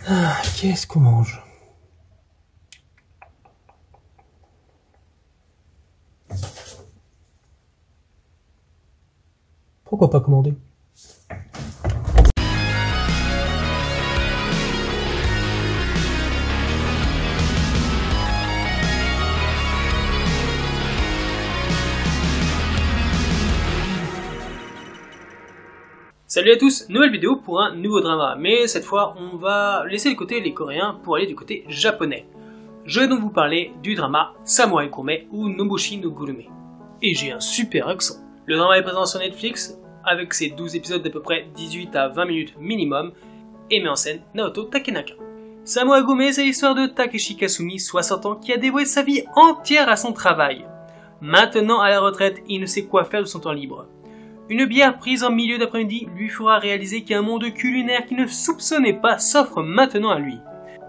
Ah, qu'est-ce qu'on mange? Pourquoi pas commander? Salut à tous, nouvelle vidéo pour un nouveau drama, mais cette fois on va laisser de côté les coréens pour aller du côté japonais. Je vais donc vous parler du drama Samurai Gourmet ou Nobushi no Gurume. Et j'ai un super accent. Le drama est présent sur Netflix, avec ses 12 épisodes d'à peu près 18 à 20 minutes minimum, et met en scène Naoto Takenaka. Samurai Gourmet, c'est l'histoire de Takeshi Kasumi, 60 ans, qui a dévoué sa vie entière à son travail. Maintenant à la retraite, il ne sait quoi faire de son temps libre. Une bière prise en milieu d'après-midi lui fera réaliser qu'un monde culinaire qu'il ne soupçonnait pas s'offre maintenant à lui.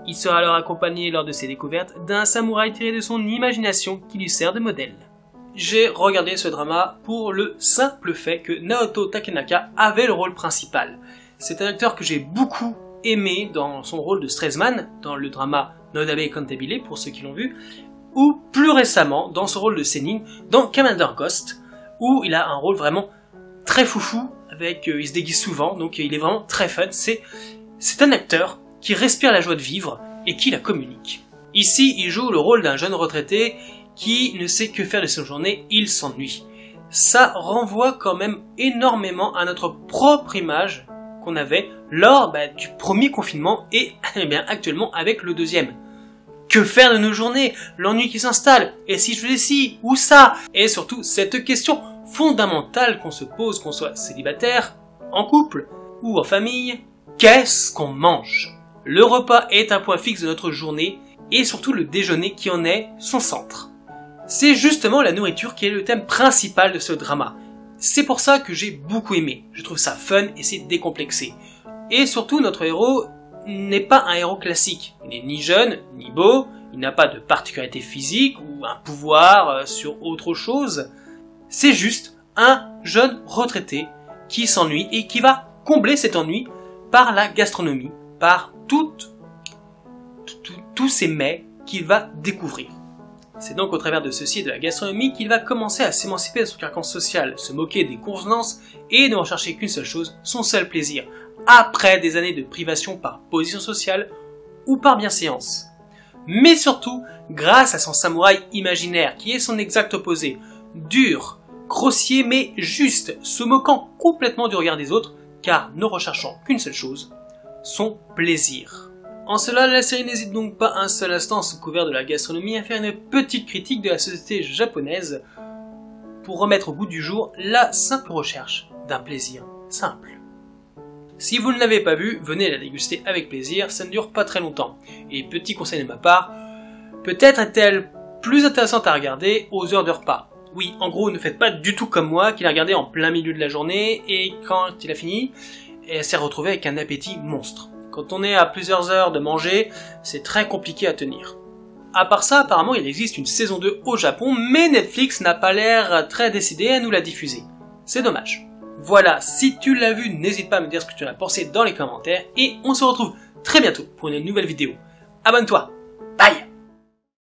Il sera alors accompagné lors de ses découvertes d'un samouraï tiré de son imagination qui lui sert de modèle. J'ai regardé ce drama pour le simple fait que Naoto Takenaka avait le rôle principal. C'est un acteur que j'ai beaucoup aimé dans son rôle de Stresemann, dans le drama Nodabe Cantabile pour ceux qui l'ont vu, ou plus récemment dans son rôle de Sennin dans Commander Ghost, où il a un rôle vraiment très foufou, il se déguise souvent, donc il est vraiment très fun. C'est un acteur qui respire la joie de vivre et qui la communique. Ici, il joue le rôle d'un jeune retraité qui ne sait que faire de sa journée, il s'ennuie. Ça renvoie quand même énormément à notre propre image qu'on avait lors du premier confinement et actuellement avec le deuxième. Que faire de nos journées? L'ennui qui s'installe. Et si je faisais ci ou ça? Et surtout, cette question fondamentale qu'on se pose, qu'on soit célibataire, en couple ou en famille, qu'est-ce qu'on mange? Le repas est un point fixe de notre journée et surtout le déjeuner qui en est son centre. C'est justement la nourriture qui est le thème principal de ce drama. C'est pour ça que j'ai beaucoup aimé. Je trouve ça fun et c'est décomplexé. Et surtout, notre héros n'est pas un héros classique. Il n'est ni jeune, ni beau, il n'a pas de particularité physique ou un pouvoir sur autre chose. C'est juste un jeune retraité qui s'ennuie et qui va combler cet ennui par la gastronomie, par tous ces mets qu'il va découvrir. C'est donc au travers de ceci et de la gastronomie qu'il va commencer à s'émanciper de son carcan social, se moquer des convenances et ne rechercher qu'une seule chose, son seul plaisir, après des années de privation par position sociale ou par bienséance. Mais surtout, grâce à son samouraï imaginaire qui est son exact opposé, dur, grossier mais juste, se moquant complètement du regard des autres, car ne recherchant qu'une seule chose, son plaisir. En cela, la série n'hésite donc pas un seul instant sous couvert de la gastronomie à faire une petite critique de la société japonaise pour remettre au goût du jour la simple recherche d'un plaisir simple. Si vous ne l'avez pas vu, venez la déguster avec plaisir, ça ne dure pas très longtemps. Et petit conseil de ma part, peut-être est-elle plus intéressante à regarder aux heures de repas. Oui, en gros, ne faites pas du tout comme moi, qui l'a regardé en plein milieu de la journée, et quand il a fini, elle s'est retrouvée avec un appétit monstre. Quand on est à plusieurs heures de manger, c'est très compliqué à tenir. À part ça, apparemment, il existe une saison 2 au Japon, mais Netflix n'a pas l'air très décidé à nous la diffuser. C'est dommage. Voilà, si tu l'as vu, n'hésite pas à me dire ce que tu en as pensé dans les commentaires, et on se retrouve très bientôt pour une nouvelle vidéo. Abonne-toi, bye!